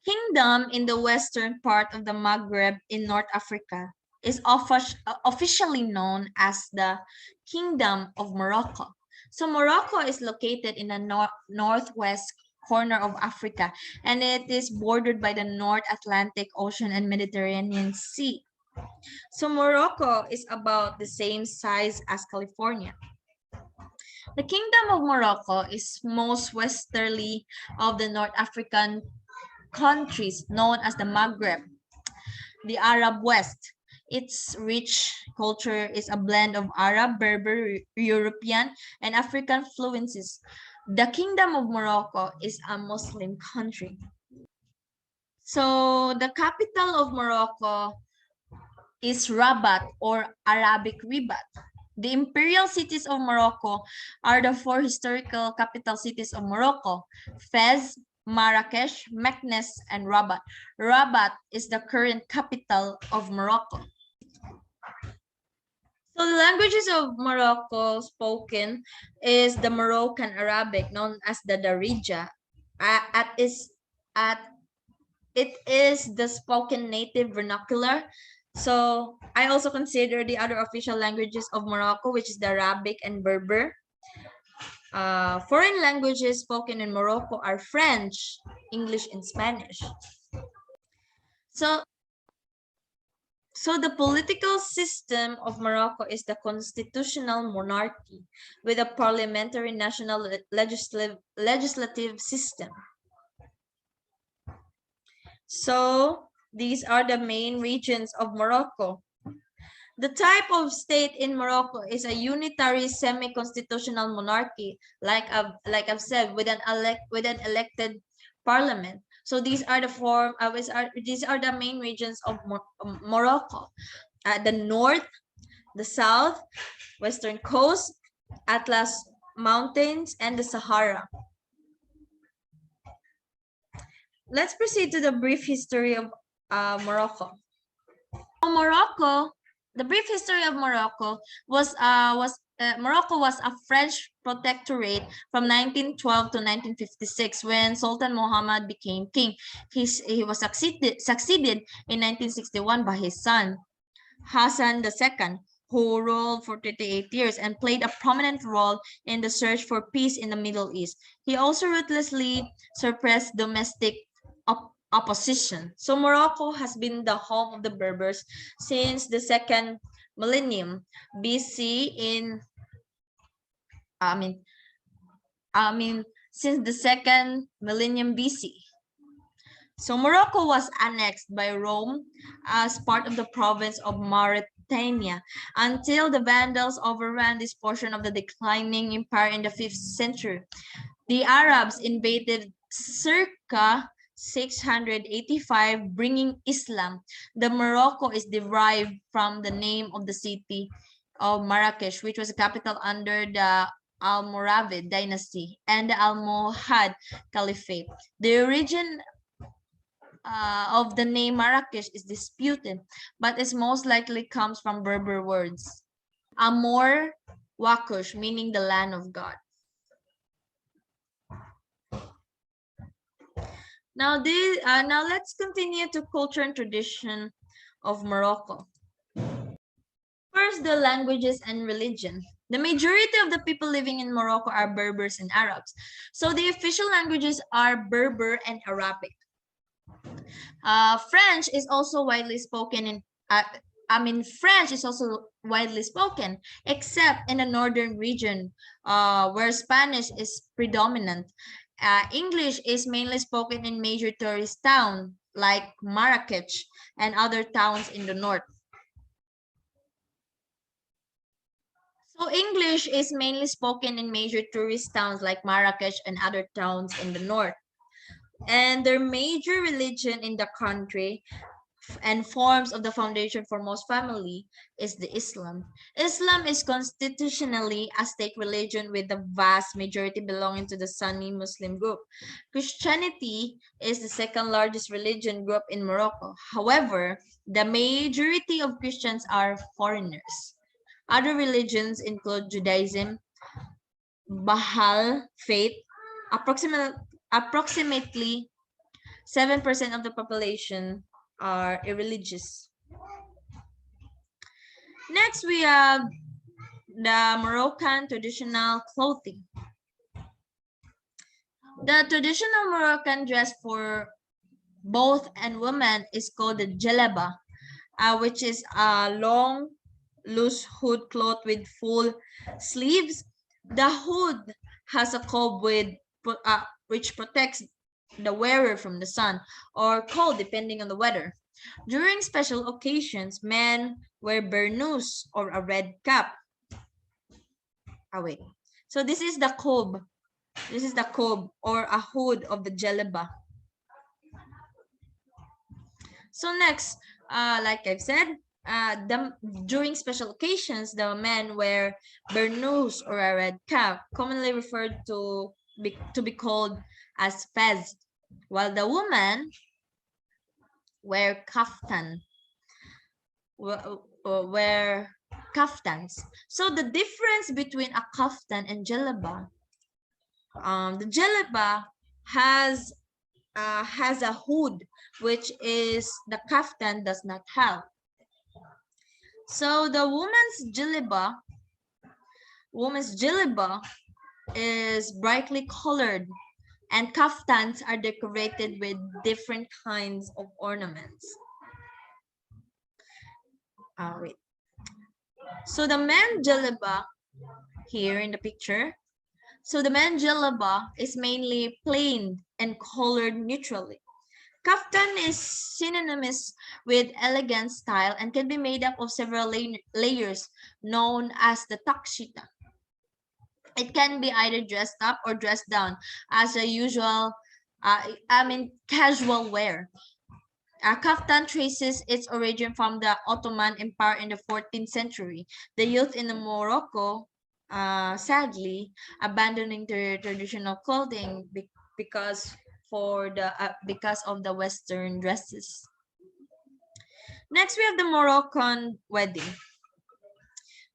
kingdom in the western part of the Maghreb in North Africa is officially known as the Kingdom of Morocco. So Morocco is located in the northwest corner of Africa, and it is bordered by the North Atlantic Ocean and Mediterranean Sea. So Morocco is about the same size as California. The Kingdom of Morocco is most westerly of the North African countries known as the Maghreb, the Arab West. Its rich culture is a blend of Arab, Berber, European, and African fluencies. The Kingdom of Morocco is a Muslim country. So the capital of Morocco is Rabat or Arabic Ribat. The imperial cities of Morocco are the four historical capital cities of Morocco: Fez, Marrakesh, Meknes, and Rabat. Rabat is the current capital of Morocco. So the languages of Morocco spoken is the Moroccan Arabic, known as the Darija. It is the spoken native vernacular. So I also consider the other official languages of Morocco, which is the Arabic and Berber. Foreign languages spoken in Morocco are French, English, and Spanish. So the political system of Morocco is the constitutional monarchy with a parliamentary national legislative system. So these are the main regions of Morocco. The type of state in Morocco is a unitary semi-constitutional monarchy, like I've said, with an elected parliament. So these are the main regions of Morocco: the north, the south, western coast, Atlas Mountains, and the Sahara. Let's proceed to the brief history of Morocco. The brief history of Morocco was Morocco was a French protectorate from 1912 to 1956 when Sultan Muhammad became king. He was succeeded in 1961 by his son, Hassan II, who ruled for 38 years and played a prominent role in the search for peace in the Middle East. He also ruthlessly suppressed domestic opposition. So Morocco has been the home of the Berbers since the second millennium BC since the second millennium BC. So Morocco was annexed by Rome as part of the province of Mauritania until the Vandals overran this portion of the declining empire in the 5th century. The Arabs invaded circa 685, bringing Islam. The Morocco is derived from the name of the city of Marrakesh, which was a capital under the Almoravid dynasty and the Almohad Caliphate. The origin of the name Marrakesh is disputed, but it most likely comes from Berber words. Amor Wakush, meaning the land of God. Now let's continue to culture and tradition of Morocco. First, the languages and religion. The majority of the people living in Morocco are Berbers and Arabs. So the official languages are Berber and Arabic. French is also widely spoken French is also widely spoken, except in the northern region, where Spanish is predominant. English is mainly spoken in major tourist towns like Marrakech and other towns in the north. So English is mainly spoken in major tourist towns like Marrakech and other towns in the north. And their major religion in the country and forms of the foundation for most family is the Islam. Islam is constitutionally a state religion with the vast majority belonging to the Sunni Muslim group. Christianity is the second largest religion group in Morocco. However, the majority of Christians are foreigners. Other religions include Judaism, Bahá'í faith, approximately 7% of the population are irreligious. Next, we have the Moroccan traditional clothing. The traditional Moroccan dress for both and women is called the jalaba, which is a long, loose hood cloth with full sleeves. The hood has a cob which protects the wearer from the sun or cold depending on the weather. During special occasions, men wear burnous or a red cap. Wait. So this is the cob. This is the cob or a hood of the jalaba. So next, like I've said, during special occasions, the men wear burnous or a red cap, commonly referred to be called as fez, while the women wear kaftan, wear kaftans. So the difference between a kaftan and jalaba, the jalaba has a hood, which is the kaftan does not have. So the woman's jilliba is brightly colored, and kaftans are decorated with different kinds of ornaments. Wait. So the man jilliba here in the picture. So the man jilliba is mainly plain and colored neutrally. Kaftan is synonymous with elegant style and can be made up of several layers known as the takshita. It can be either dressed up or dressed down as a usual, casual wear. Kaftan traces its origin from the Ottoman Empire in the 14th century. The youth in Morocco, sadly, abandoning their traditional clothing because because of the Western dresses. Next, we have the Moroccan wedding.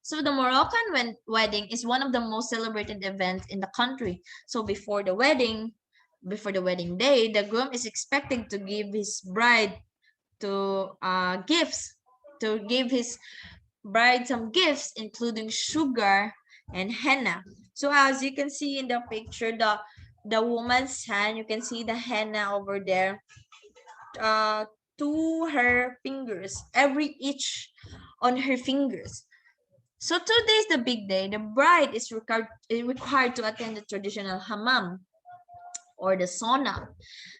So the Moroccan wedding is one of the most celebrated events in the country. So before the wedding day, the groom is expected to give his bride gifts, to give his bride some gifts, including sugar and henna. So as you can see in the picture, the woman's hand, you can see the henna over there, to her fingers, every each on her fingers. So today is the big day. The bride is required to attend the traditional hammam or the sauna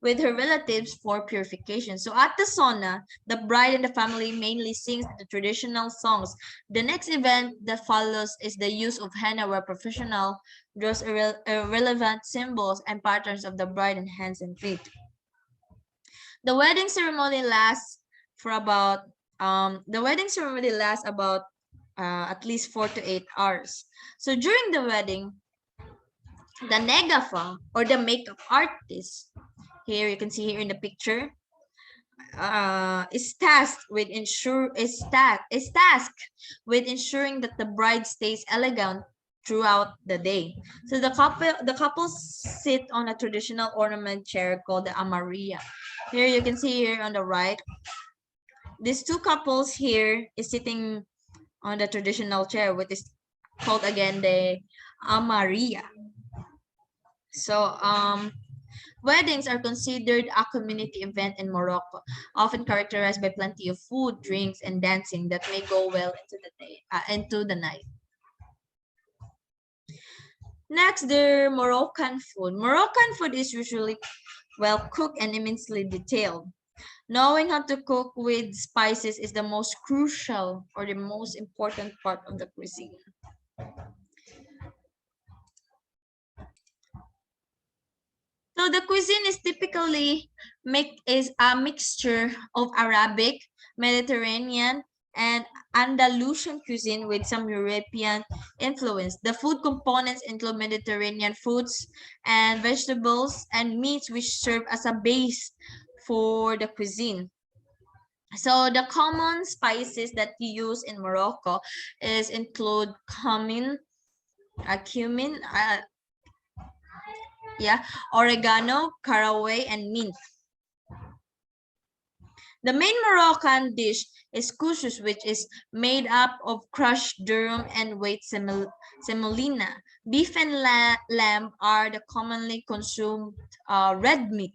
with her relatives for purification. So at the sauna, the bride and the family mainly sings the traditional songs. The next event that follows is the use of henna, where professional draws irrelevant symbols and patterns of the bride in hands and feet. The wedding ceremony lasts for about at least 4 to 8 hours. So during the wedding, the negafa or the makeup artist, here you can see here in the picture, is tasked with ensuring that the bride stays elegant throughout the day. So the couple sit on a traditional ornament chair called the amaria. Here you can see here on the right, these two couples here is sitting on the traditional chair, which is called again the amaria. So weddings are considered a community event in Morocco, often characterized by plenty of food, drinks, and dancing that may go well into the night. Next, the Moroccan food. Moroccan food is usually well cooked and immensely detailed. Knowing how to cook with spices is the most crucial or the most important part of the cuisine. So the cuisine is typically is a mixture of Arabic, Mediterranean, and Andalusian cuisine with some European influence. The food components include Mediterranean fruits and vegetables and meats, which serve as a base for the cuisine. So the common spices that you use in Morocco include cumin, oregano, caraway, and mint. The main Moroccan dish is couscous, which is made up of crushed durum and white semolina. Beef and lamb are the commonly consumed red meat.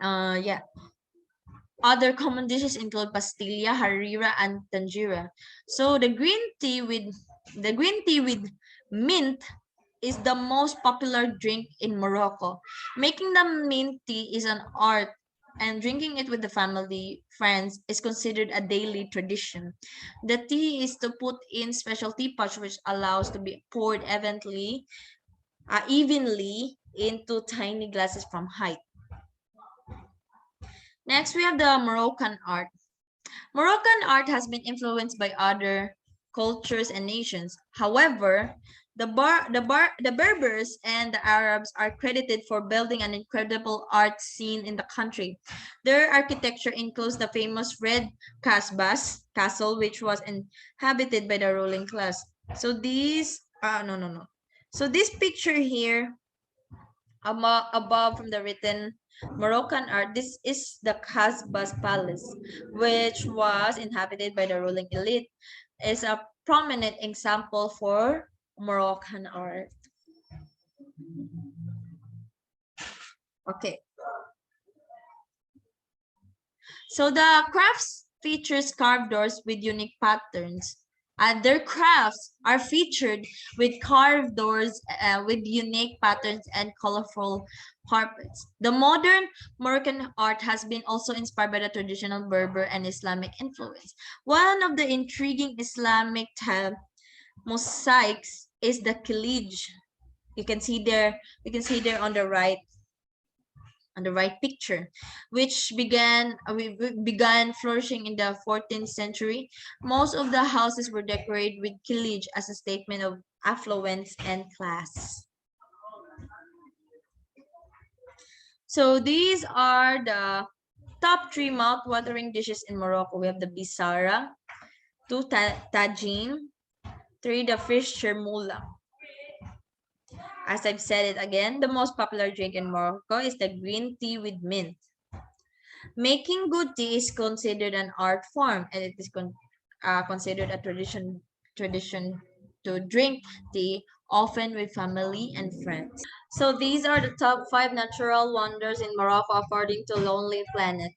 Yeah. Other common dishes include pastilla, harira, and tangira. So the green tea with mint is the most popular drink in Morocco. Making the mint tea is an art, and drinking it with the family, friends is considered a daily tradition. The tea is to put in special teapots, which allows to be poured evenly into tiny glasses from height. Next, we have the Moroccan art. Moroccan art has been influenced by other cultures and nations. However, the Berbers and the Arabs are credited for building an incredible art scene in the country. Their architecture includes the famous Red Casbah's castle, which was inhabited by the ruling class. So these, no, no, no. So this picture here, above from the written Moroccan art, this is the Casbah's palace, which was inhabited by the ruling elite. Is a prominent example for Moroccan art. Okay. So the crafts features carved doors with unique patterns. Their crafts are featured with carved doors with unique patterns and colorful carpets. The modern Moroccan art has been also inspired by the traditional Berber and Islamic influence. One of the intriguing Islamic mosaics is the Khilij. You can see there on the right picture, which began flourishing in the 14th century. Most of the houses were decorated with khilij as a statement of affluence and class. So these are the top 3 mouth-watering dishes in Morocco. We have the bisara, 2 tagine, 3 the fish chermoula. As I've said it again, the most popular drink in Morocco is the green tea with mint. Making good tea is considered an art form, and it is considered a tradition to drink tea, often with family and friends. So these are the top 5 natural wonders in Morocco according to Lonely Planet.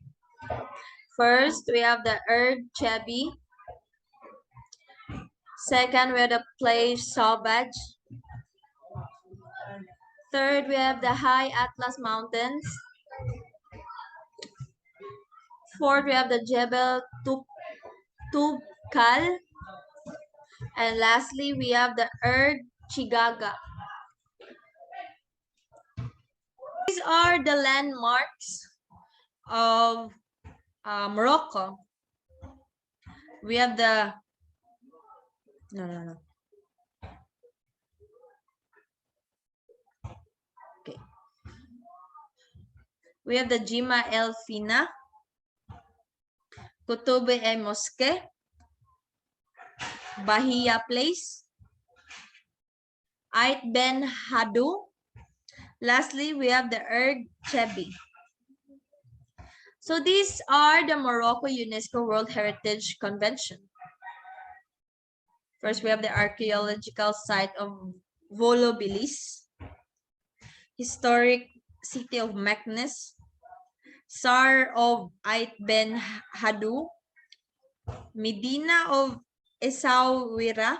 First, we have the Erg Chebi. Second, we have the Plage Sauvage. Third, we have the High Atlas Mountains. Fourth, we have the Jebel Tubkal. And lastly, we have the Erg Chigaga. These are the landmarks of Morocco. We have the no. Okay. We have the Jima El Fina, Kutube El Mosque, Bahia Place, Ait Ben Hadu. Lastly, we have the Erg Chebi. So these are the Morocco UNESCO World Heritage Convention. First, we have the archaeological site of Volubilis, historic city of Meknes, Sar of Ait Ben Hadu, Medina of Essaouira.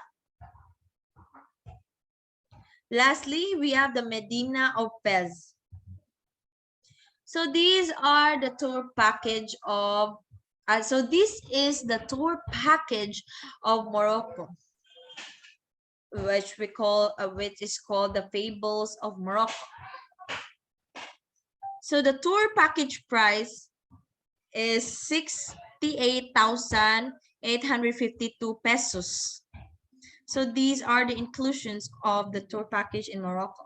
Lastly, we have the Medina of Fez. So these are the tour package of, so this is the tour package of Morocco, which is called the Fables of Morocco. So the tour package price is 68,852 pesos. So these are the inclusions of the tour package in Morocco.